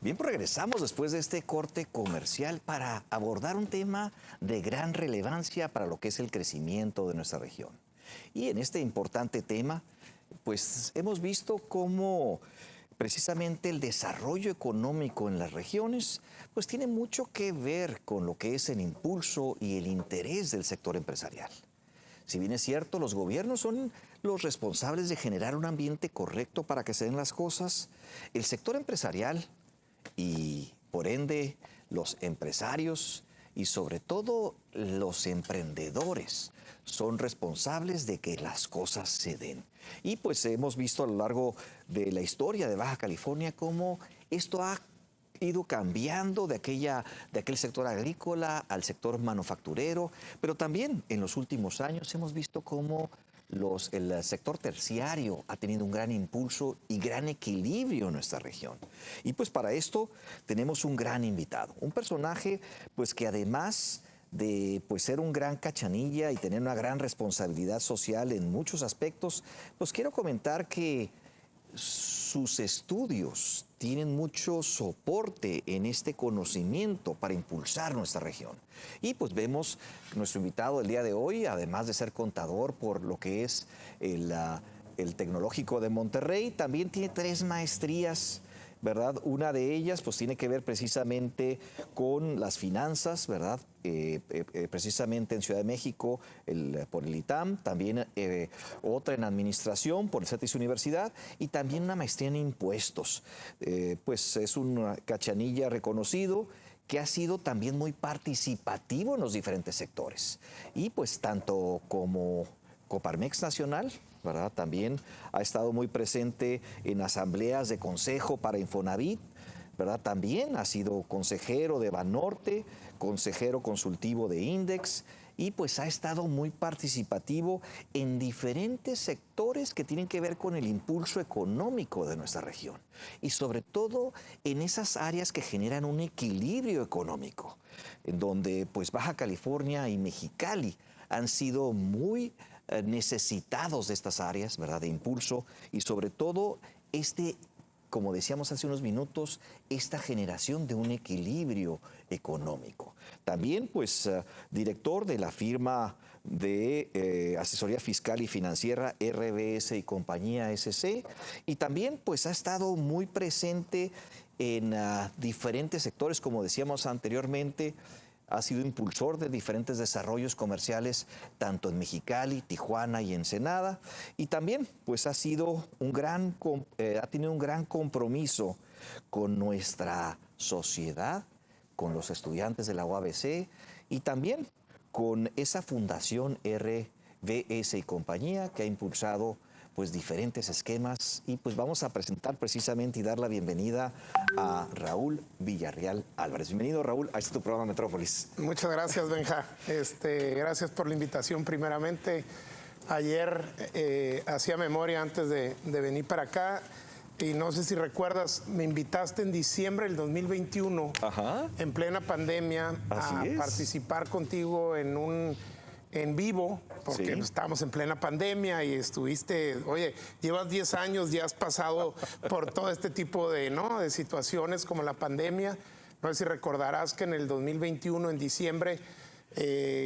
Bien, pues regresamos después de este corte comercial para abordar un tema de gran relevancia para lo que es el crecimiento de nuestra región. Y en este importante tema, pues hemos visto cómo precisamente el desarrollo económico en las regiones, pues tiene mucho que ver con lo que es el impulso y el interés del sector empresarial. Si bien es cierto, los gobiernos son los responsables de generar un ambiente correcto para que se den las cosas, el sector empresarial y por ende los empresarios y sobre todo los emprendedores son responsables de que las cosas se den. Y pues hemos visto a lo largo de la historia de Baja California cómo esto ha ido cambiando de aquel sector agrícola al sector manufacturero, pero también en los últimos años hemos visto cómo el sector terciario ha tenido un gran impulso y gran equilibrio en nuestra región. Y pues para esto tenemos un gran invitado, un personaje pues que además de pues ser un gran cachanilla y tener una gran responsabilidad social en muchos aspectos, pues quiero comentar que sus estudios tienen mucho soporte en este conocimiento para impulsar nuestra región. Y pues vemos nuestro invitado el día de hoy, además de ser contador por lo que es el Tecnológico de Monterrey, también tiene 3 maestrías, ¿verdad? Una de ellas pues tiene que ver precisamente con las finanzas, ¿verdad? Precisamente en Ciudad de México por el ITAM, también otra en administración por el CETIS Universidad y también una maestría en impuestos. Pues es un cachanilla reconocido que ha sido también muy participativo en los diferentes sectores. Y pues tanto como Coparmex Nacional, ¿verdad? También ha estado muy presente en asambleas de consejo para Infonavit, ¿verdad? También ha sido consejero de Banorte, consejero consultivo de Index y pues ha estado muy participativo en diferentes sectores que tienen que ver con el impulso económico de nuestra región y sobre todo en esas áreas que generan un equilibrio económico, en donde pues Baja California y Mexicali han sido muy necesitados de estas áreas, ¿verdad? De impulso y sobre todo como decíamos hace unos minutos, esta generación de un equilibrio económico. También, pues, director de la firma de asesoría fiscal y financiera RBS y compañía SC, y también, pues, ha estado muy presente en diferentes sectores, como decíamos anteriormente. Ha sido impulsor de diferentes desarrollos comerciales, tanto en Mexicali, Tijuana y Ensenada. Y también, pues, ha tenido un gran compromiso con nuestra sociedad, con los estudiantes de la UABC y también con esa fundación RBS y compañía que ha impulsado pues diferentes esquemas y pues vamos a presentar precisamente y dar la bienvenida a Raúl Villarreal Álvarez. Bienvenido, Raúl, a este tu programa Metrópolis. Muchas gracias, Benja. Gracias por la invitación primeramente. Ayer hacía memoria antes de venir para acá y no sé si recuerdas, me invitaste en diciembre del 2021, en plena pandemia, a participar contigo en vivo, porque estábamos en plena pandemia y estuviste, oye, llevas 10 años, ya has pasado por todo este tipo de situaciones como la pandemia. No sé si recordarás que en el 2021, en diciembre,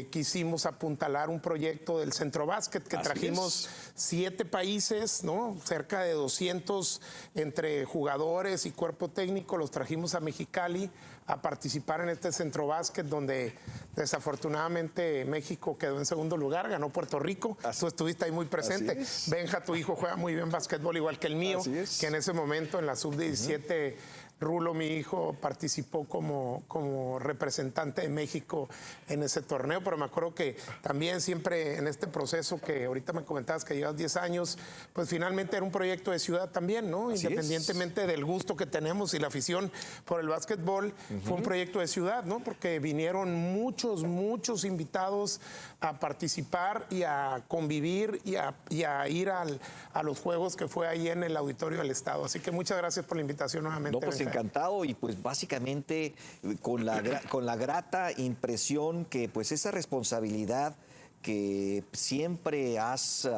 quisimos apuntalar un proyecto del Centro Básquet que trajimos 7 países, ¿no? Cerca de 200 entre jugadores y cuerpo técnico, los trajimos a Mexicali a participar en este Centro Básquet donde desafortunadamente México quedó en segundo lugar, ganó Puerto Rico, tú estuviste ahí muy presente. Benja, tu hijo, juega muy bien básquetbol igual que el mío, que en ese momento en la sub-17 Rulo, mi hijo, participó como representante de México en ese torneo, pero me acuerdo que también siempre en este proceso que ahorita me comentabas que llevas 10 años, pues finalmente era un proyecto de ciudad también, ¿no? Independientemente del gusto que tenemos y la afición por el básquetbol, fue un proyecto de ciudad, ¿no? Porque vinieron muchos invitados a participar y a convivir y a ir a los juegos que fue ahí en el Auditorio del Estado. Así que muchas gracias por la invitación nuevamente. No, pues encantado y pues básicamente con la grata impresión que pues esa responsabilidad que siempre has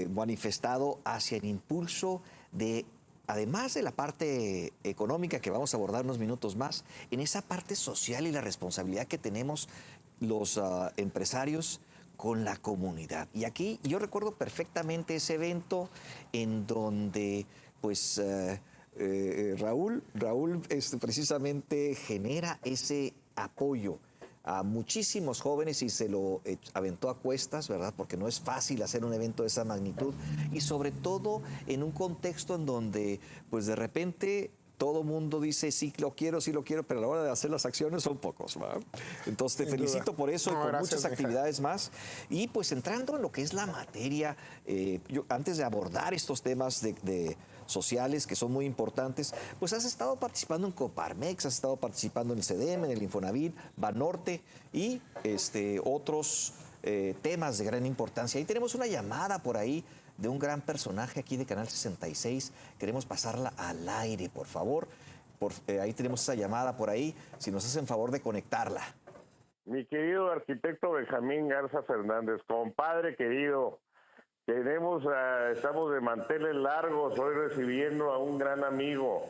manifestado hacia el impulso de además de la parte económica que vamos a abordar unos minutos más, en esa parte social y la responsabilidad que tenemos los empresarios con la comunidad. Y aquí yo recuerdo perfectamente ese evento en donde pues Raúl precisamente genera ese apoyo a muchísimos jóvenes y se lo aventó a cuestas, ¿verdad? Porque no es fácil hacer un evento de esa magnitud y sobre todo en un contexto en donde pues de repente todo mundo dice sí lo quiero, pero a la hora de hacer las acciones son pocos, ¿verdad? Entonces te felicito por eso, y por muchas actividades más. Y pues entrando en lo que es la materia, yo antes de abordar estos temas de sociales que son muy importantes, pues has estado participando en Coparmex, has estado participando en el CEDEM, en el Infonavit, Banorte y otros temas de gran importancia. Ahí tenemos una llamada por ahí de un gran personaje aquí de Canal 66. Queremos pasarla al aire, por favor. Ahí tenemos esa llamada por ahí, si nos hacen favor de conectarla. Mi querido arquitecto Benjamín Garza Fernández, compadre querido, estamos de manteles largos hoy recibiendo a un gran amigo,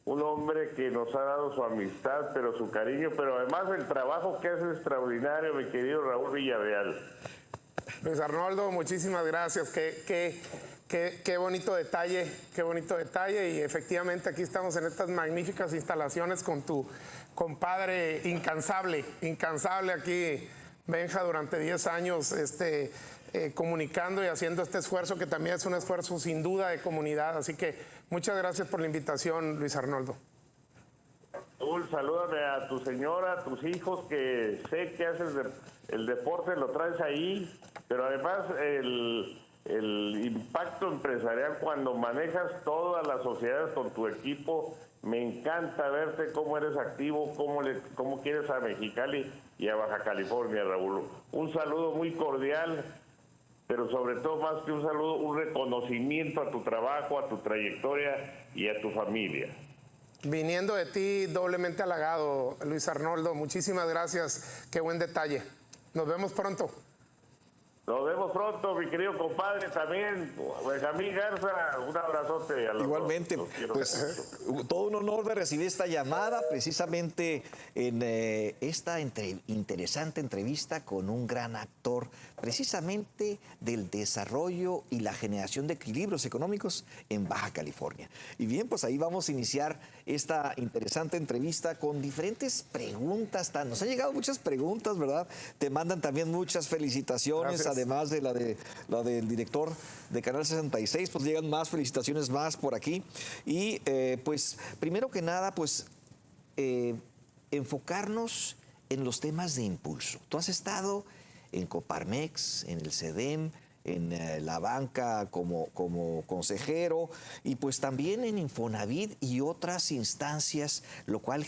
un hombre que nos ha dado su amistad, pero su cariño, pero además el trabajo que hace extraordinario, mi querido Raúl Villarreal. Luis Arnoldo, muchísimas gracias. Qué bonito detalle, y efectivamente aquí estamos en estas magníficas instalaciones con tu compadre incansable aquí, Benja, durante 10 años comunicando y haciendo este esfuerzo que también es un esfuerzo sin duda de comunidad. Así que muchas gracias por la invitación, Luis Arnoldo. Salúdame a tu señora, a tus hijos, que sé que haces el deporte, lo traes ahí, pero además el impacto empresarial cuando manejas todas las sociedades con tu equipo. Me encanta verte cómo eres activo, cómo quieres a Mexicali y a Baja California, Raúl. Un saludo muy cordial, pero sobre todo más que un saludo, un reconocimiento a tu trabajo, a tu trayectoria y a tu familia. Viniendo de ti, doblemente halagado, Luis Arnoldo. Muchísimas gracias. Qué buen detalle. Nos vemos pronto. Nos vemos pronto, mi querido compadre, también, Benjamín Garza, un abrazote a los Igualmente, dos. pues todo un honor de recibir esta llamada precisamente en esta interesante entrevista con un gran actor precisamente del desarrollo y la generación de equilibrios económicos en Baja California. Y bien, pues ahí vamos a iniciar esta interesante entrevista con diferentes preguntas. Nos han llegado muchas preguntas, ¿verdad? Te mandan también muchas felicitaciones. Gracias. Además de la del director de Canal 66, pues llegan más felicitaciones más por aquí. Y pues primero que nada, pues enfocarnos en los temas de impulso. Tú has estado en Coparmex, en el CEDEM, en la banca como consejero y pues también en Infonavit y otras instancias, lo cual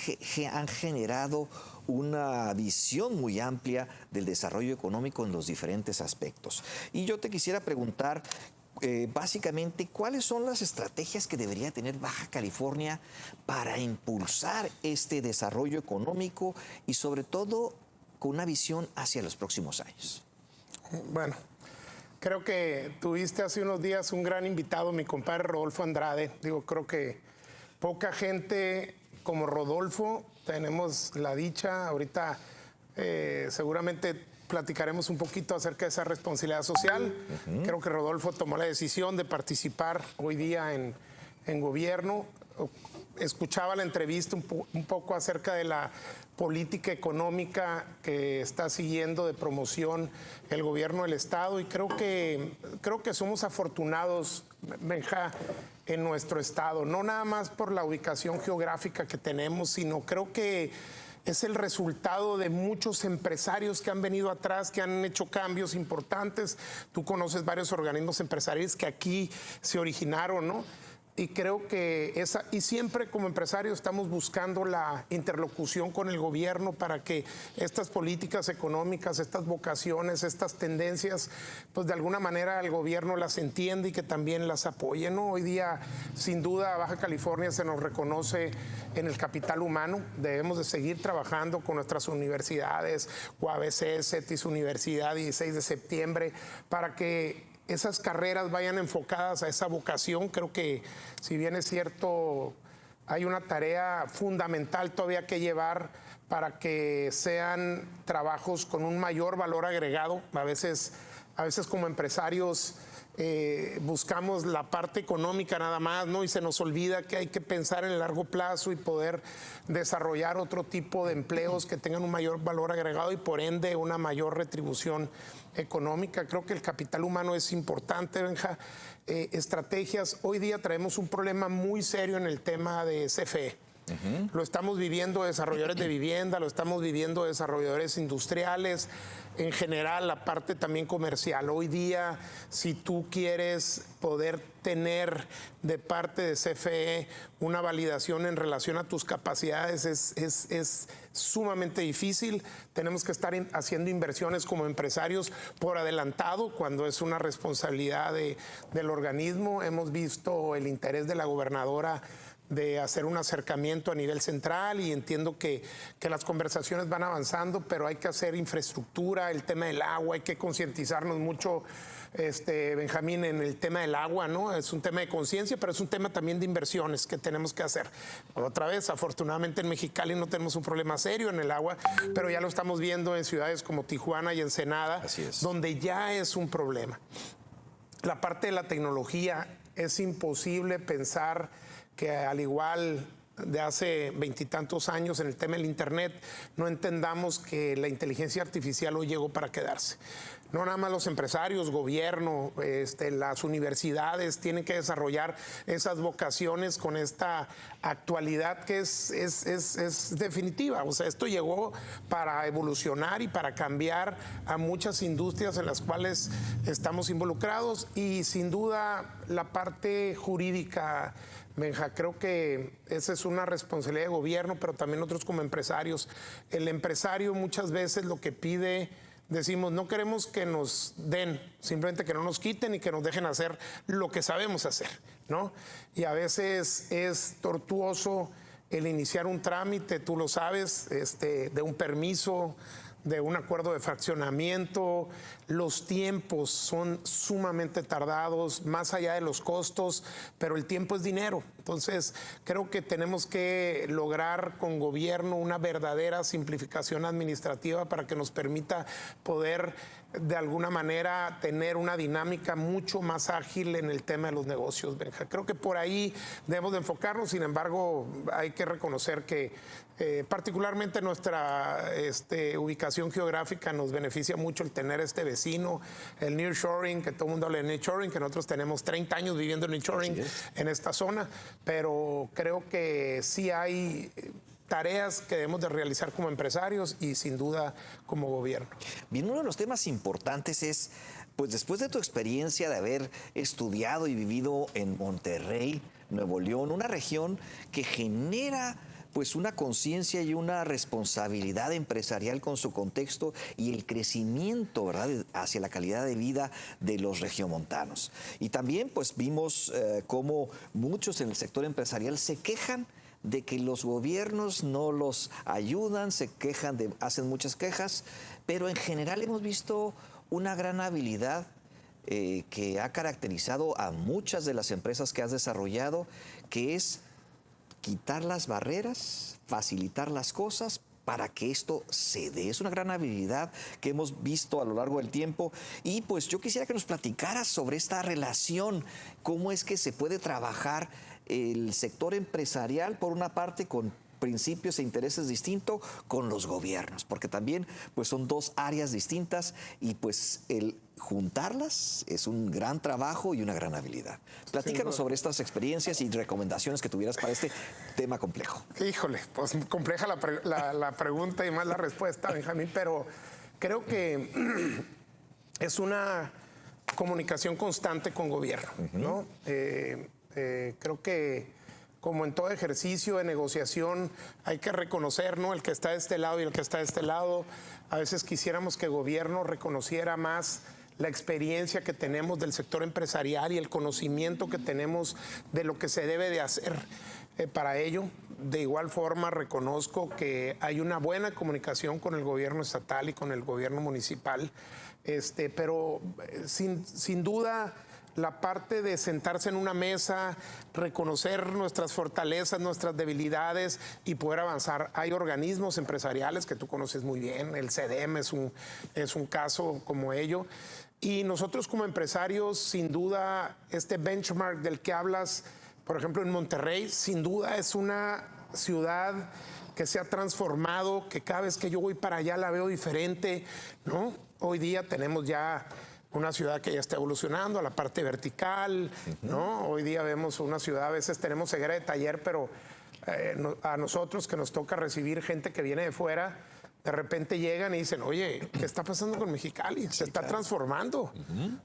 han generado una visión muy amplia del desarrollo económico en los diferentes aspectos. Y yo te quisiera preguntar, básicamente, ¿cuáles son las estrategias que debería tener Baja California para impulsar este desarrollo económico y sobre todo con una visión hacia los próximos años? Bueno, creo que tuviste hace unos días un gran invitado, mi compadre Rodolfo Andrade. Creo que poca gente como Rodolfo tenemos la dicha. Ahorita seguramente platicaremos un poquito acerca de esa responsabilidad social. Creo que Rodolfo tomó la decisión de participar hoy día en gobierno. Escuchaba la entrevista un poco acerca de la política económica que está siguiendo de promoción el gobierno del Estado, y creo que somos afortunados, Benja, en nuestro estado, no nada más por la ubicación geográfica que tenemos, sino creo que es el resultado de muchos empresarios que han venido atrás, que han hecho cambios importantes. Tú conoces varios organismos empresariales que aquí se originaron, ¿no? Y creo que y siempre como empresarios estamos buscando la interlocución con el gobierno para que estas políticas económicas, estas vocaciones, estas tendencias, pues de alguna manera el gobierno las entiende y que también las apoye, ¿no? Hoy día, sin duda, a Baja California se nos reconoce en el capital humano. Debemos de seguir trabajando con nuestras universidades, UABC, CETIS Universidad, 16 de septiembre, para que esas carreras vayan enfocadas a esa vocación. Creo que, si bien es cierto, hay una tarea fundamental todavía que llevar para que sean trabajos con un mayor valor agregado. A veces como empresarios buscamos la parte económica nada más, ¿no? Y se nos olvida que hay que pensar en el largo plazo y poder desarrollar otro tipo de empleos que tengan un mayor valor agregado y por ende una mayor retribución económica. Creo que el capital humano es importante, Benja. Estrategias. Hoy día traemos un problema muy serio en el tema de CFE. Lo estamos viviendo desarrolladores de vivienda, lo estamos viviendo desarrolladores industriales, en general la parte también comercial. Hoy día, si tú quieres poder tener de parte de CFE una validación en relación a tus capacidades, es sumamente difícil. Tenemos que estar haciendo inversiones como empresarios por adelantado, cuando es una responsabilidad del organismo. Hemos visto el interés de la gobernadora de hacer un acercamiento a nivel central y entiendo que las conversaciones van avanzando, pero hay que hacer infraestructura, el tema del agua, hay que concientizarnos mucho, Benjamín, en el tema del agua, ¿no? Es un tema de conciencia, pero es un tema también de inversiones que tenemos que hacer. Otra vez, afortunadamente en Mexicali no tenemos un problema serio en el agua, pero ya lo estamos viendo en ciudades como Tijuana y Ensenada, donde ya es un problema. La parte de la tecnología, es imposible pensar que al igual de hace veintitantos años en el tema del Internet, no entendamos que la inteligencia artificial hoy llegó para quedarse. No nada más los empresarios, gobierno, las universidades tienen que desarrollar esas vocaciones con esta actualidad que es definitiva. O sea, esto llegó para evolucionar y para cambiar a muchas industrias en las cuales estamos involucrados, y sin duda la parte jurídica, Benja, creo que esa es una responsabilidad de gobierno, pero también nosotros como empresarios. El empresario muchas veces lo que pide, decimos, no queremos que nos den, simplemente que no nos quiten y que nos dejen hacer lo que sabemos hacer, ¿no? Y a veces es tortuoso el iniciar un trámite, tú lo sabes, de un permiso, de un acuerdo de fraccionamiento. Los tiempos son sumamente tardados, más allá de los costos, pero el tiempo es dinero. Entonces, creo que tenemos que lograr con gobierno una verdadera simplificación administrativa para que nos permita poder, de alguna manera, tener una dinámica mucho más ágil en el tema de los negocios, Benja. Creo que por ahí debemos de enfocarnos. Sin embargo, hay que reconocer que particularmente nuestra ubicación geográfica nos beneficia mucho el tener este vecino, el nearshoring, que todo el mundo habla de nearshoring, que nosotros tenemos 30 años viviendo en nearshoring en esta zona, pero creo que sí hay tareas que debemos de realizar como empresarios y sin duda como gobierno. Bien, uno de los temas importantes es, pues después de tu experiencia de haber estudiado y vivido en Monterrey, Nuevo León, una región que genera pues una conciencia y una responsabilidad empresarial con su contexto y el crecimiento, ¿verdad?, hacia la calidad de vida de los regiomontanos. Y también pues vimos cómo muchos en el sector empresarial se quejan de que los gobiernos no los ayudan, se quejan, hacen muchas quejas, pero en general hemos visto una gran habilidad que ha caracterizado a muchas de las empresas que has desarrollado, que es quitar las barreras, facilitar las cosas para que esto se dé. Es una gran habilidad que hemos visto a lo largo del tiempo. Y pues yo quisiera que nos platicaras sobre esta relación, cómo es que se puede trabajar el sector empresarial, por una parte, con principios e intereses distintos con los gobiernos, porque también pues son dos áreas distintas y pues el juntarlas es un gran trabajo y una gran habilidad. Platícanos sobre estas experiencias y recomendaciones que tuvieras para este tema complejo. Híjole, pues compleja la pregunta y más la respuesta, Benjamín, pero creo que es una comunicación constante con gobierno, ¿no? Creo que como en todo ejercicio de negociación, hay que reconocer, ¿no?, el que está de este lado y el que está de este lado. A veces quisiéramos que el gobierno reconociera más la experiencia que tenemos del sector empresarial y el conocimiento que tenemos de lo que se debe de hacer para ello. De igual forma, reconozco que hay una buena comunicación con el gobierno estatal y con el gobierno municipal. Pero sin duda la parte de sentarse en una mesa, reconocer nuestras fortalezas, nuestras debilidades y poder avanzar. Hay organismos empresariales que tú conoces muy bien, el CEDEM es un caso como ello. Y nosotros como empresarios, sin duda, este benchmark del que hablas, por ejemplo en Monterrey, sin duda es una ciudad que se ha transformado, que cada vez que yo voy para allá la veo diferente, ¿no? Hoy día tenemos ya una ciudad que ya está evolucionando a la parte vertical, ¿no? Hoy día vemos una ciudad, a veces tenemos ceguera de taller, pero a nosotros que nos toca recibir gente que viene de fuera, de repente llegan y dicen, oye, ¿qué está pasando con Mexicali? Se está transformando.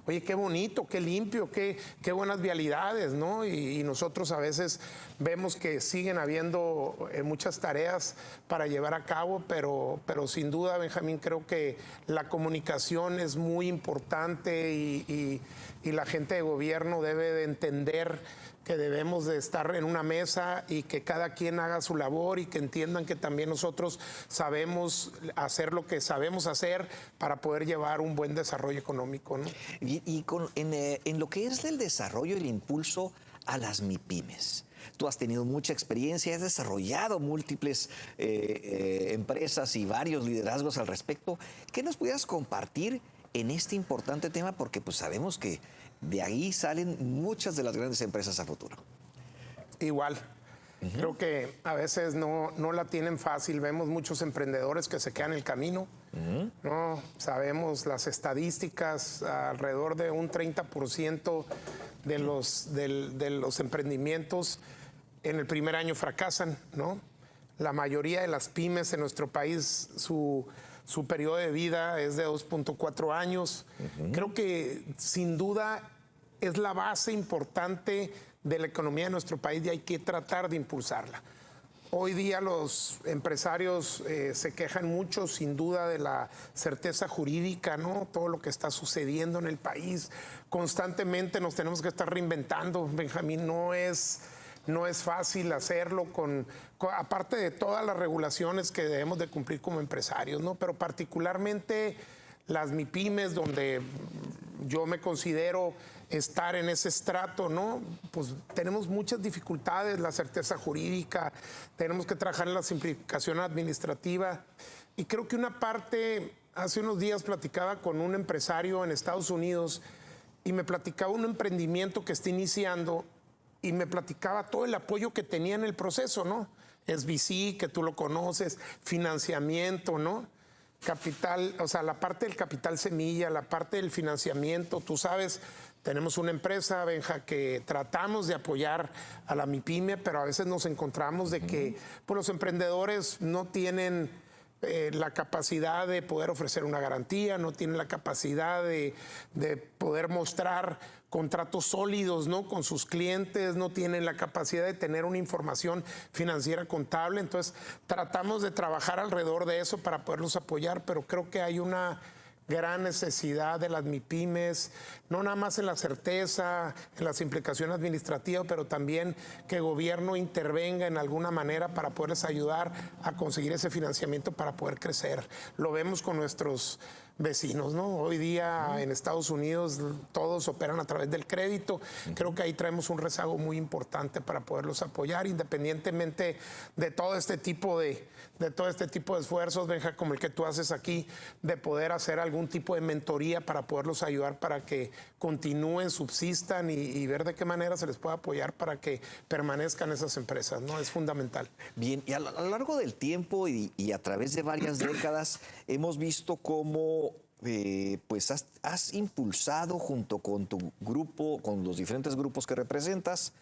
Oye, qué bonito, qué limpio, qué buenas vialidades, ¿no? Y nosotros a veces vemos que siguen habiendo muchas tareas para llevar a cabo, pero sin duda, Benjamín, creo que la comunicación es muy importante y la gente de gobierno debe de entender que debemos de estar en una mesa y que cada quien haga su labor y que entiendan que también nosotros sabemos hacer lo que sabemos hacer para poder llevar un buen desarrollo económico, ¿no? En lo que es el desarrollo y el impulso a las MIPYMES, tú has tenido mucha experiencia, has desarrollado múltiples empresas y varios liderazgos al respecto. ¿Qué nos pudieras compartir en este importante tema? Porque pues sabemos que de ahí salen muchas de las grandes empresas a futuro. Igual. Creo que a veces no la tienen fácil. Vemos muchos emprendedores que se quedan en el camino. No sabemos las estadísticas, alrededor de un 30% de los emprendimientos en el primer año fracasan, ¿no? La mayoría de las pymes en nuestro país, su periodo de vida es de 2.4 años. Creo que sin duda es la base importante de la economía de nuestro país y hay que tratar de impulsarla. Hoy día los empresarios se quejan mucho, sin duda, de la certeza jurídica, ¿no? Todo lo que está sucediendo en el país. Constantemente nos tenemos que estar reinventando, Benjamín. No es fácil hacerlo aparte de todas las regulaciones que debemos de cumplir como empresarios, ¿no? Pero particularmente las MIPYMES, donde yo me considero estar en ese estrato, ¿no? Pues tenemos muchas dificultades, la certeza jurídica, tenemos que trabajar en la simplificación administrativa. Y creo que una parte, hace unos días platicaba con un empresario en Estados Unidos y me platicaba un emprendimiento que está iniciando y me platicaba todo el apoyo que tenía en el proceso, ¿no? SBC, que tú lo conoces, financiamiento, ¿no? Capital, o sea, la parte del capital semilla, la parte del financiamiento. Tú sabes, tenemos una empresa, Benja, que tratamos de apoyar a la MIPYME, pero a veces nos encontramos de que pues, los emprendedores no tienen la capacidad de poder ofrecer una garantía, no tienen la capacidad de poder mostrar contratos sólidos, ¿no? Con sus clientes, no tienen la capacidad de tener una información financiera contable. Entonces, tratamos de trabajar alrededor de eso para poderlos apoyar, pero creo que hay una gran necesidad de las MIPYMES, no nada más en la certeza, en la simplificación administrativa, pero también que el gobierno intervenga en alguna manera para poderles ayudar a conseguir ese financiamiento para poder crecer. Lo vemos con nuestros vecinos, ¿no? Hoy día en Estados Unidos todos operan a través del crédito. Creo que ahí traemos un rezago muy importante para poderlos apoyar, independientemente de todo este tipo de esfuerzos, Benja, como el que tú haces aquí, de poder hacer algún tipo de mentoría para poderlos ayudar para que continúen, subsistan y ver de qué manera se les puede apoyar para que permanezcan esas empresas, ¿no? Es fundamental. Bien, y a lo largo del tiempo y a través de varias décadas hemos visto cómo pues has impulsado junto con tu grupo, con los diferentes grupos que representas,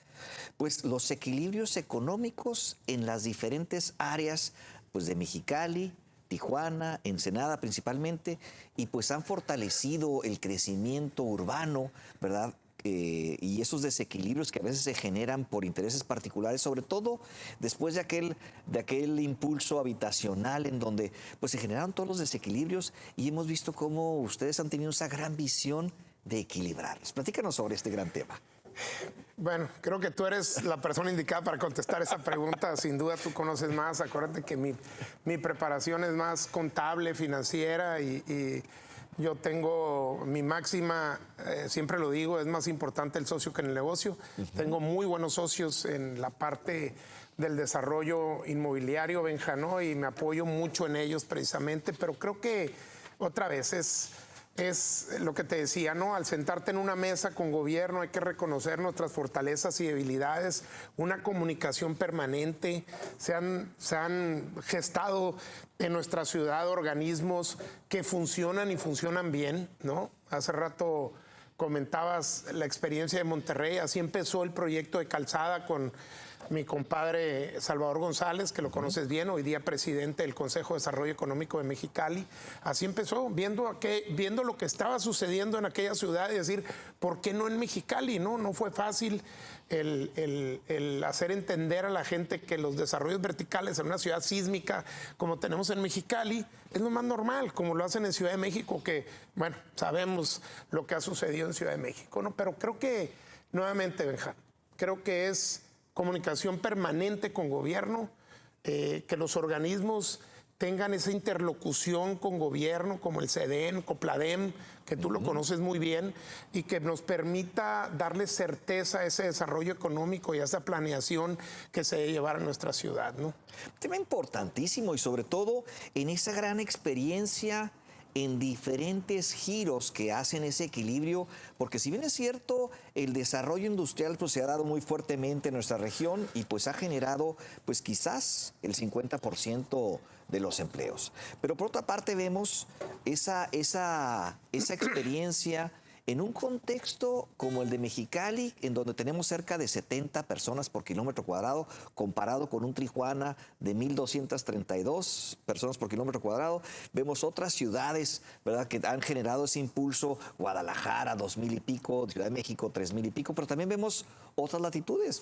pues los equilibrios económicos en las diferentes áreas pues de Mexicali, Tijuana, Ensenada principalmente, y pues han fortalecido el crecimiento urbano, ¿verdad? Y esos desequilibrios que a veces se generan por intereses particulares, sobre todo después de aquel impulso habitacional en donde pues se generaron todos los desequilibrios y hemos visto cómo ustedes han tenido esa gran visión de equilibrarlos. Platícanos sobre este gran tema. Bueno, creo que tú eres la persona indicada para contestar esa pregunta. Sin duda tú conoces más. Acuérdate que mi preparación es más contable, financiera y Yo tengo mi máxima, siempre lo digo, es más importante el socio que en el negocio. Tengo muy buenos socios en la parte del desarrollo inmobiliario, Benja, ¿no? Y me apoyo mucho en ellos precisamente, pero creo que otra vez es lo que te decía, ¿no? Al sentarte en una mesa con gobierno hay que reconocer nuestras fortalezas y debilidades, una comunicación permanente. Se han gestado en nuestra ciudad organismos que funcionan y funcionan bien, ¿no? Hace rato comentabas la experiencia de Monterrey, así empezó el proyecto de calzada con mi compadre Salvador González, que lo conoces bien, hoy día presidente del Consejo de Desarrollo Económico de Mexicali. Así empezó, viendo lo que estaba sucediendo en aquella ciudad y decir, ¿por qué no en Mexicali? No fue fácil el hacer entender a la gente que los desarrollos verticales en una ciudad sísmica como tenemos en Mexicali es lo más normal, como lo hacen en Ciudad de México, que, bueno, sabemos lo que ha sucedido en Ciudad de México, ¿no? Pero creo que, nuevamente, Benja, creo que es comunicación permanente con gobierno, que los organismos tengan esa interlocución con gobierno, como el CEDEN, Copladem, que tú lo conoces muy bien, y que nos permita darle certeza a ese desarrollo económico y a esa planeación que se debe llevar a nuestra ciudad, ¿no? Tema importantísimo y sobre todo en esa gran experiencia en diferentes giros que hacen ese equilibrio, porque si bien es cierto, el desarrollo industrial pues, se ha dado muy fuertemente en nuestra región y pues ha generado pues quizás el 50% de los empleos. Pero por otra parte vemos esa experiencia en un contexto como el de Mexicali, en donde tenemos cerca de 70 personas por kilómetro cuadrado, comparado con un Tijuana de 1,232 personas por kilómetro cuadrado. Vemos otras ciudades, ¿verdad?, que han generado ese impulso, Guadalajara, 2,000 y pico, Ciudad de México, 3,000 y pico, pero también vemos otras latitudes,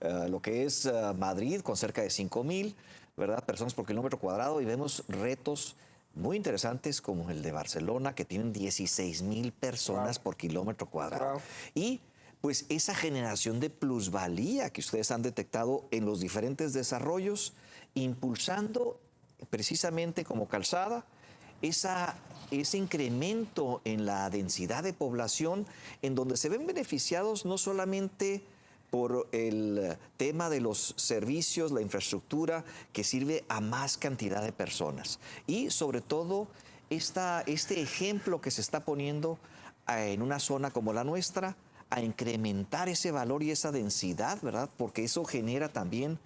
lo que es Madrid, con cerca de 5,000, ¿verdad?, personas por kilómetro cuadrado, y vemos retos muy interesantes como el de Barcelona, que tienen 16,000 personas por kilómetro cuadrado. Y pues esa generación de plusvalía que ustedes han detectado en los diferentes desarrollos, impulsando precisamente como calzada ese incremento en la densidad de población, en donde se ven beneficiados no solamente por el tema de los servicios, la infraestructura que sirve a más cantidad de personas. Y sobre todo, este ejemplo que se está poniendo en una zona como la nuestra, a incrementar ese valor y esa densidad, ¿verdad? Porque eso genera también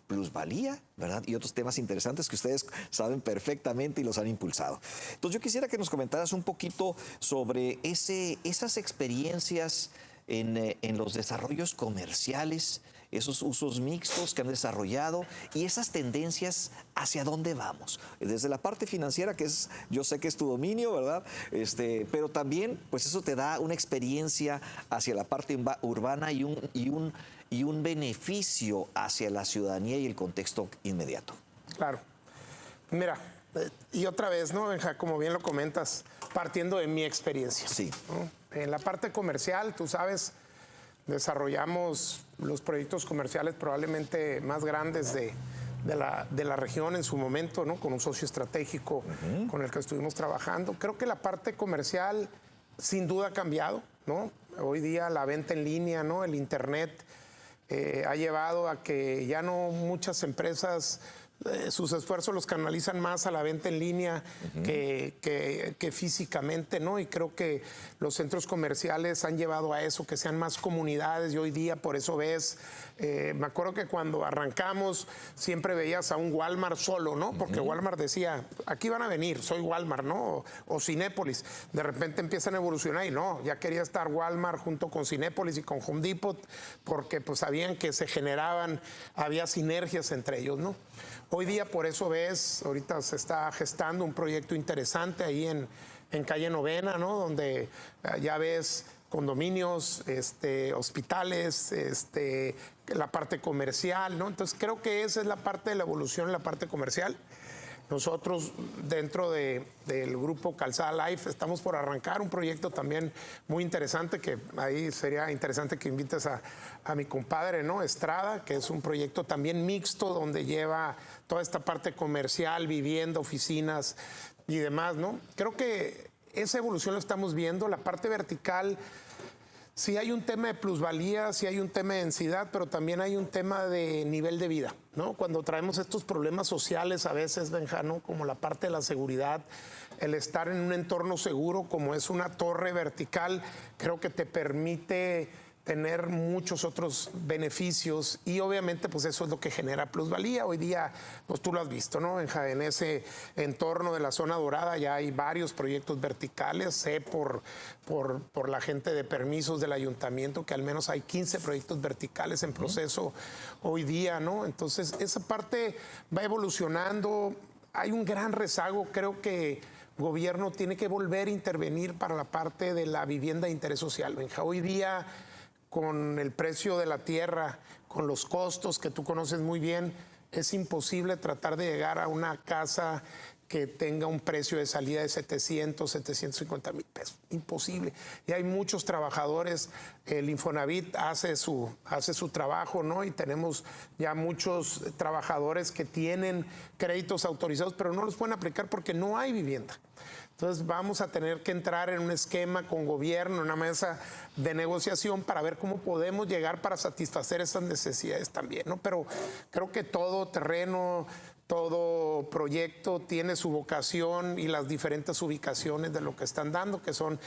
plusvalía, ¿verdad? Y otros temas interesantes que ustedes saben perfectamente y los han impulsado. Entonces yo quisiera que nos comentaras un poquito sobre esas experiencias en los desarrollos comerciales, esos usos mixtos que han desarrollado y esas tendencias hacia dónde vamos. Desde la parte financiera, que yo sé que es tu dominio, ¿verdad? Pero también, pues eso te da una experiencia hacia la parte urbana y un beneficio hacia la ciudadanía y el contexto inmediato. Claro. Mira, y otra vez, ¿no, Benja? Como bien lo comentas, partiendo de mi experiencia. Sí. ¿No? En la parte comercial, tú sabes, desarrollamos los proyectos comerciales probablemente más grandes de la región en su momento, ¿no? Con un socio estratégico con el que estuvimos trabajando. Creo que la parte comercial sin duda ha cambiado, ¿no? Hoy día la venta en línea, ¿no? El Internet ha llevado a que ya no muchas empresas sus esfuerzos los canalizan más a la venta en línea que físicamente, ¿no? Y creo que los centros comerciales han llevado a eso, que sean más comunidades, y hoy día por eso ves, me acuerdo que cuando arrancamos siempre veías a un Walmart solo, ¿no? Porque Walmart decía, aquí van a venir, soy Walmart, ¿no? O Cinépolis. De repente empiezan a evolucionar y no, ya quería estar Walmart junto con Cinépolis y con Home Depot, porque pues sabían que se generaban, había sinergias entre ellos, ¿no? Hoy día por eso ves, ahorita se está gestando un proyecto interesante ahí en calle Novena, ¿no? Donde ya ves condominios, hospitales, la parte comercial, ¿no? Entonces creo que esa es la parte de la evolución en la parte comercial. Nosotros dentro del grupo Calzada Life estamos por arrancar un proyecto también muy interesante, que ahí sería interesante que invites a mi compadre, ¿no? Estrada, que es un proyecto también mixto donde lleva toda esta parte comercial, vivienda, oficinas y demás, ¿no? Creo que esa evolución lo estamos viendo. La parte vertical, sí hay un tema de plusvalía, sí hay un tema de densidad, pero también hay un tema de nivel de vida, ¿no? Cuando traemos estos problemas sociales a veces, Benja, ¿no? Como la parte de la seguridad, el estar en un entorno seguro como es una torre vertical, creo que te permite tener muchos otros beneficios y obviamente pues eso es lo que genera plusvalía. Hoy día, pues tú lo has visto, ¿no? En ese entorno de la zona dorada ya hay varios proyectos verticales, sé por la gente de permisos del ayuntamiento que al menos hay 15 proyectos verticales en proceso hoy día, ¿no? Entonces esa parte va evolucionando, hay un gran rezago, creo que gobierno tiene que volver a intervenir para la parte de la vivienda de interés social, Benja. Hoy día, con el precio de la tierra, con los costos que tú conoces muy bien, es imposible tratar de llegar a una casa que tenga un precio de salida de 700, 750 mil pesos. Imposible. Y hay muchos trabajadores, el Infonavit hace su trabajo, ¿no? Y tenemos ya muchos trabajadores que tienen créditos autorizados, pero no los pueden aplicar porque no hay vivienda. Entonces vamos a tener que entrar en un esquema con gobierno, una mesa de negociación para ver cómo podemos llegar para satisfacer esas necesidades también, ¿no? Pero creo que todo terreno, todo proyecto tiene su vocación y las diferentes ubicaciones de lo que están dando, que son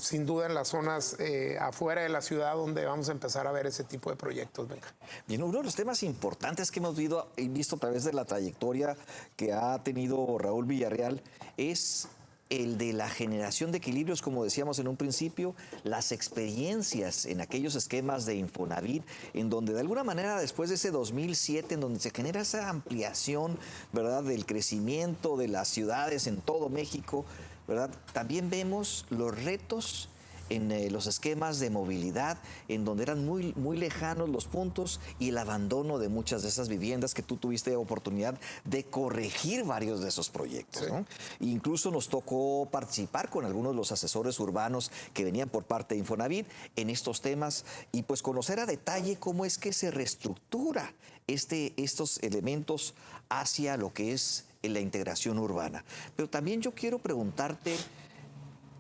sin duda en las zonas afuera de la ciudad donde vamos a empezar a ver ese tipo de proyectos. Venga. Bien, uno de los temas importantes que hemos visto a través de la trayectoria que ha tenido Raúl Villarreal es el de la generación de equilibrios, como decíamos en un principio, las experiencias en aquellos esquemas de Infonavit, en donde de alguna manera después de ese 2007, en donde se genera esa ampliación, ¿verdad?, del crecimiento de las ciudades en todo México, ¿verdad?, también vemos los retos en los esquemas de movilidad, en donde eran muy lejanos los puntos y el abandono de muchas de esas viviendas que tú tuviste oportunidad de corregir varios de esos proyectos, sí, ¿no? Incluso nos tocó participar con algunos de los asesores urbanos que venían por parte de Infonavit en estos temas y pues conocer a detalle cómo es que se reestructura estos elementos hacia lo que es la integración urbana. Pero también yo quiero preguntarte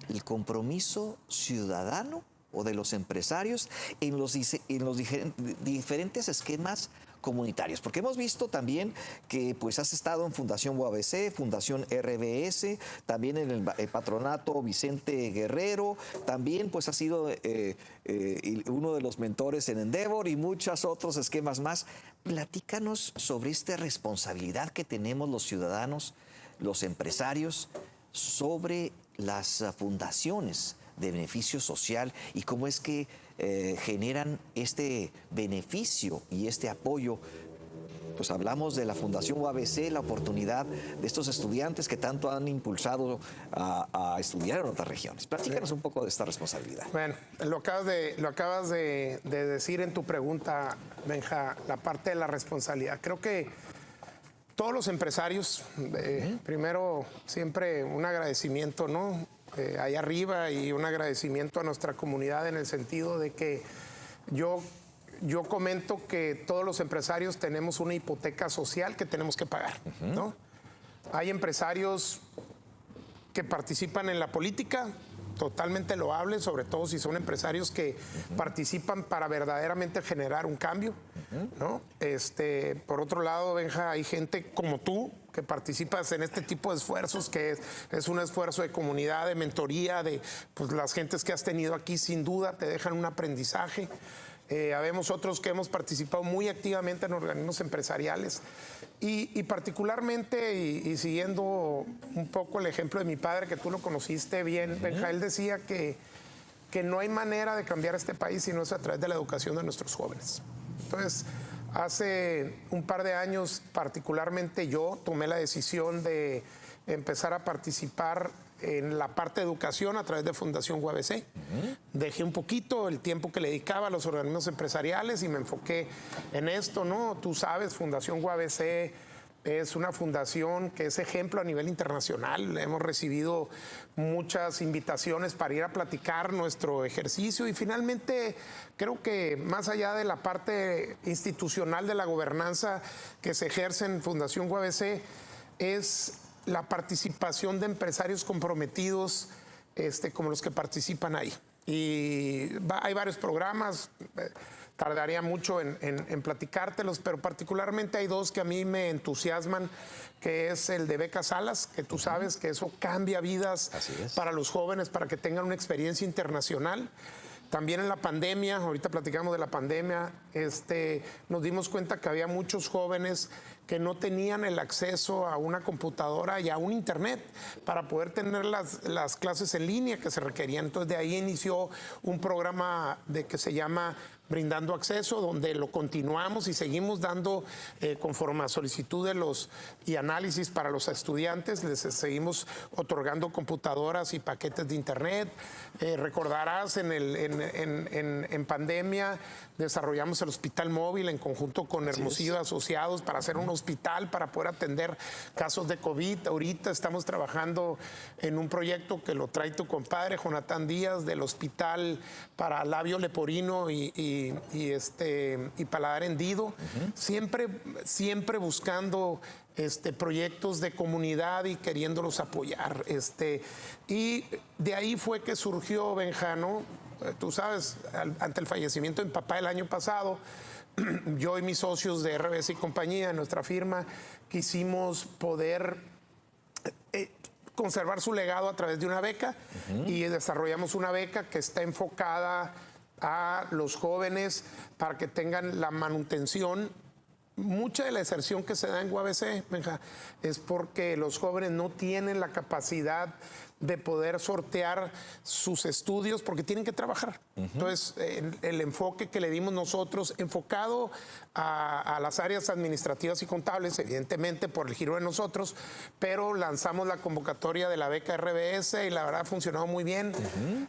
el compromiso ciudadano o de los empresarios en los diferentes esquemas comunitarios, porque hemos visto también que pues has estado en Fundación UABC, Fundación RBS, también en el patronato Vicente Guerrero, también pues has sido uno de los mentores en Endeavor y muchos otros esquemas más. Platícanos sobre esta responsabilidad que tenemos los ciudadanos, los empresarios, sobre las fundaciones de beneficio social y cómo es que generan este beneficio y este apoyo. Pues hablamos de la Fundación UABC, la oportunidad de estos estudiantes que tanto han impulsado a estudiar en otras regiones. Platícanos un poco de esta responsabilidad. Bueno, lo acabas de decir en tu pregunta, Benja, la parte de la responsabilidad. Creo que todos los empresarios, primero siempre un agradecimiento, ¿no? Allá arriba y un agradecimiento a nuestra comunidad en el sentido de que yo comento que todos los empresarios tenemos una hipoteca social que tenemos que pagar, ¿no? Hay empresarios que participan en la política, totalmente loables, sobre todo si son empresarios que participan para verdaderamente generar un cambio, ¿no? Por otro lado, Benja, hay gente como tú que participas en este tipo de esfuerzos, que es un esfuerzo de comunidad, de mentoría, de pues, las gentes que has tenido aquí, sin duda, te dejan un aprendizaje. Habemos otros que hemos participado muy activamente en organismos empresariales y particularmente, y siguiendo un poco el ejemplo de mi padre, que tú lo conociste bien, Benja, él decía que no hay manera de cambiar este país si no es a través de la educación de nuestros jóvenes. Entonces, hace un par de años, particularmente yo, tomé la decisión de empezar a participar en la parte de educación a través de Fundación UABC. Dejé un poquito el tiempo que le dedicaba a los organismos empresariales y me enfoqué en esto, ¿no? Tú sabes, Fundación UABC Es una fundación que es ejemplo a nivel internacional. Hemos recibido muchas invitaciones para ir a platicar nuestro ejercicio y finalmente creo que más allá de la parte institucional de la gobernanza que se ejerce en Fundación UABC es la participación de empresarios comprometidos como los que participan ahí. Y hay varios programas, tardaría mucho en platicártelos, pero particularmente hay dos que a mí me entusiasman, que es el de Becas Alas, que tú sabes que eso cambia vidas para los jóvenes, para que tengan una experiencia internacional. También en la pandemia, ahorita platicamos de la pandemia, nos dimos cuenta que había muchos jóvenes que no tenían el acceso a una computadora y a un internet para poder tener las clases en línea que se requerían. Entonces de ahí inició un programa que se llama Brindando Acceso, donde lo continuamos y seguimos dando conforme a solicitud y análisis para los estudiantes, les seguimos otorgando computadoras y paquetes de internet. Recordarás, en pandemia desarrollamos el hospital móvil en conjunto con Hermosillo Asociados para hacer un hospital para poder atender casos de COVID. Ahorita estamos trabajando en un proyecto que lo trae tu compadre Jonathan Díaz del hospital para labio leporino y paladar hendido, siempre buscando proyectos de comunidad y queriéndolos apoyar. Y de ahí fue que surgió Benjano, tú sabes, ante el fallecimiento de mi papá el año pasado, yo y mis socios de RBS y compañía, nuestra firma, quisimos poder conservar su legado a través de una beca y desarrollamos una beca que está enfocada a los jóvenes para que tengan la manutención. Mucha de la deserción que se da en UABC, Benja, es porque los jóvenes no tienen la capacidad de poder sortear sus estudios porque tienen que trabajar. Entonces, el enfoque que le dimos nosotros, enfocado a las áreas administrativas y contables, evidentemente por el giro de nosotros, pero lanzamos la convocatoria de la beca RBS y la verdad ha funcionado muy bien.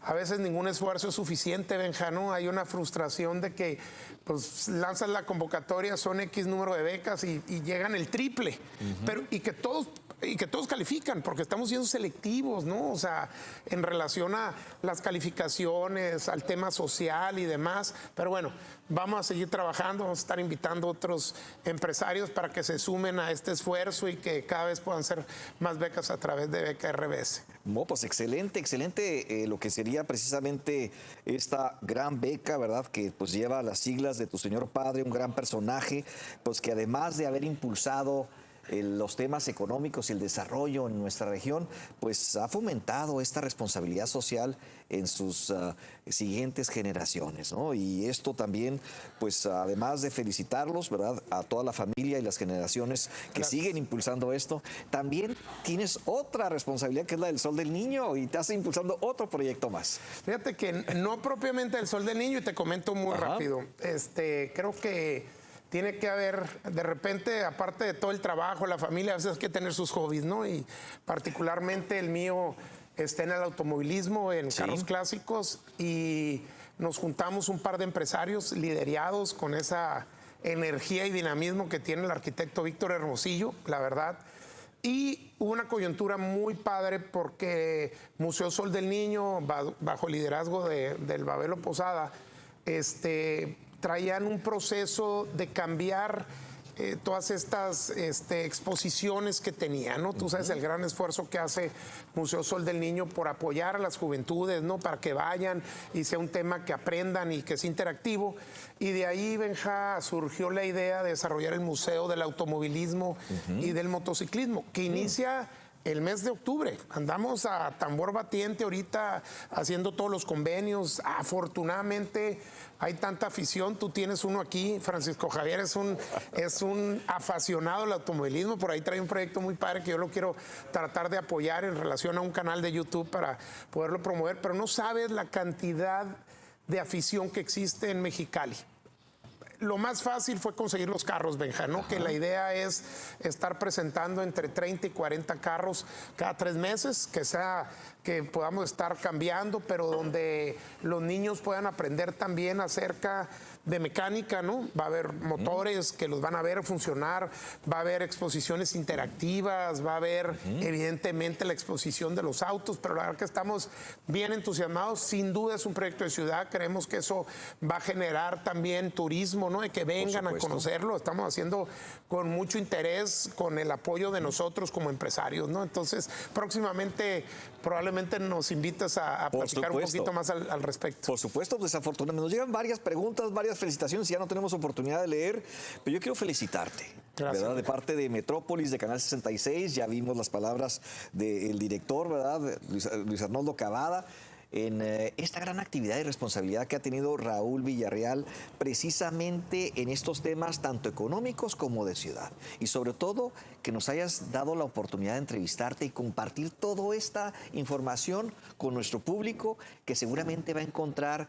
A veces ningún esfuerzo es suficiente, Benja, ¿no? Hay una frustración de que pues lanzas la convocatoria, son X número de becas y llegan el triple, pero y que todos califican, porque estamos siendo selectivos, ¿no? O sea, en relación a las calificaciones, al tema social y demás. Pero bueno, vamos a seguir trabajando, vamos a estar invitando a otros empresarios para que se sumen a este esfuerzo y que cada vez puedan ser más becas a través de Beca RBS. No, pues excelente lo que sería precisamente esta gran beca, ¿verdad? Que pues lleva las siglas de tu señor padre, un gran personaje, pues que además de haber impulsado los temas económicos y el desarrollo en nuestra región, pues ha fomentado esta responsabilidad social en sus siguientes generaciones, ¿no? Y esto también, pues además de felicitarlos, ¿verdad?, a toda la familia y las generaciones que siguen impulsando esto, también tienes otra responsabilidad que es la del Sol del Niño y estás impulsando otro proyecto más. Fíjate que no propiamente el Sol del Niño, y te comento muy rápido. Creo que tiene que haber, de repente, aparte de todo el trabajo, la familia, a veces hay que tener sus hobbies, ¿no? Y particularmente el mío está en el automovilismo, en carros clásicos, y nos juntamos un par de empresarios liderados con esa energía y dinamismo que tiene el arquitecto Víctor Hermosillo, la verdad. Y hubo una coyuntura muy padre porque Museo Sol del Niño, bajo el liderazgo del Babelo Posada, traían un proceso de cambiar todas estas exposiciones que tenían, ¿no? Tú sabes el gran esfuerzo que hace Museo Sol del Niño por apoyar a las juventudes, ¿no? Para que vayan y sea un tema que aprendan y que sea interactivo. Y de ahí, Benja, surgió la idea de desarrollar el Museo del Automovilismo y del Motociclismo, que inicia el mes de octubre. Andamos a tambor batiente ahorita haciendo todos los convenios. Afortunadamente hay tanta afición. Tú tienes uno aquí, Francisco Javier es un apasionado del automovilismo. Por ahí trae un proyecto muy padre que yo lo quiero tratar de apoyar en relación a un canal de YouTube para poderlo promover. Pero no sabes la cantidad de afición que existe en Mexicali. Lo más fácil fue conseguir los carros, Benja, ¿no? Que la idea es estar presentando entre 30 y 40 carros cada 3 meses, que que podamos estar cambiando, pero donde los niños puedan aprender también acerca de mecánica, ¿no? Va a haber motores que los van a ver funcionar, va a haber exposiciones interactivas, va a haber evidentemente la exposición de los autos, pero la verdad que estamos bien entusiasmados. Sin duda es un proyecto de ciudad, creemos que eso va a generar también turismo, ¿no? De que vengan a conocerlo, estamos haciendo con mucho interés, con el apoyo de nosotros como empresarios, ¿no? Entonces, próximamente probablemente nos invites a platicar un poquito más al respecto. Por supuesto, desafortunadamente nos llegan varias preguntas, varias felicitaciones, ya no tenemos oportunidad de leer, pero yo quiero felicitarte. Gracias. ¿Verdad? De parte de Metrópolis, de Canal 66, ya vimos las palabras del director, ¿verdad? Luis Arnoldo Cavada, en esta gran actividad y responsabilidad que ha tenido Raúl Villarreal precisamente en estos temas tanto económicos como de ciudad. Y sobre todo que nos hayas dado la oportunidad de entrevistarte y compartir toda esta información con nuestro público que seguramente va a encontrar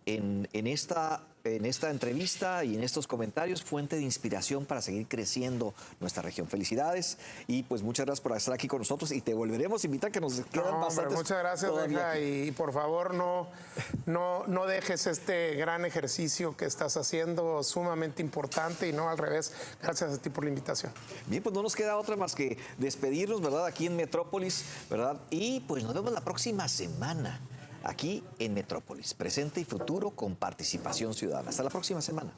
en esta entrevista y en estos comentarios fuente de inspiración para seguir creciendo nuestra región. Felicidades y pues muchas gracias por estar aquí con nosotros y te volveremos a invitar, que nos quedan bastantes. Muchas gracias, Benja, y por favor no dejes este gran ejercicio que estás haciendo, sumamente importante, y no al revés. Gracias a ti por la invitación. Bien, pues no nos queda otra más que despedirnos, ¿verdad? Aquí en Metrópolis, ¿verdad? Y pues nos vemos la próxima semana. Aquí en Metrópolis, presente y futuro con participación ciudadana. Hasta la próxima semana.